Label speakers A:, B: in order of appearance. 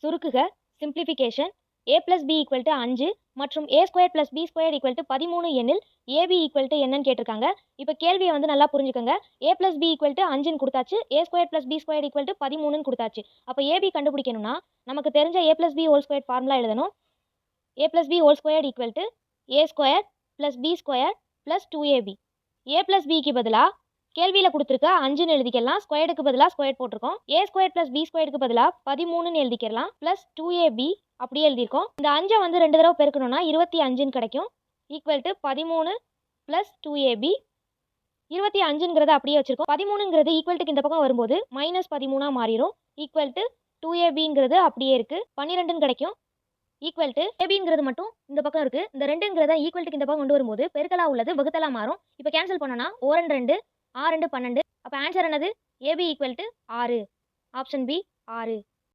A: சுருக்குக simplification a + b = 5 மற்றும் a² + b² = 13 எனில் ab = என்னன்னு கேட்டிருக்காங்க. இப்போ கேள்வியை வந்து நல்லா புரிஞ்சுக்கோங்க. a + b = 5ன்னு கொடுத்தாச்சு, a² + b² = 13ன்னு கொடுத்தாச்சு. அப்போ ab கண்டுபிடிக்கணும்னா நமக்கு தெரிஞ்ச a + b² ஃபார்முலா எழுதணும். a + b² = a² + b² + 2ab. a + bக்கு பதிலாக கேள்வியில் கொடுத்துருக்க 5ன்னு எழுதிக்கலாம். ஸ்கொயர்டுக்கு பதிலாக ஸ்கொயர் போட்டிருக்கோம். a² + b² பதிலாக 13ன்னு எழுதிக்கலாம். ப்ளஸ் 2ab அப்படியே எழுதியிருக்கோம். இந்த 5 வந்து 2 தடவை பெருக்கணும்னா 25ன்னு கிடைக்கும். Equal to 13 + 2ab. 25ங்கிறத அப்படியே வச்சிருக்கோம். 13ங்கிறது ஈக்குவல்ட்டுக்கு இந்த பக்கம் வரும்போது -13ஆ மாறிடும். ஈக்குவல் டு 2abங்கிறது அப்படியே இருக்கு. 12ன்னு கிடைக்கும். ஈக்குவல் டு abங்கிறது மட்டும் இந்த பக்கம் இருக்கு. இந்த 2ங்கிறத ஈக்குவல்ட்டுக்கு இந்த பக்கம் கொண்டு வரும்போது பெருக்கலா உள்ளது வகுத்தலா மாறும். இப்போ கேன்சல் பண்ணோம்னா 1 2 6 2 12. அப்போ ஆன்சர் என்னது? ab = 6. Option B 6.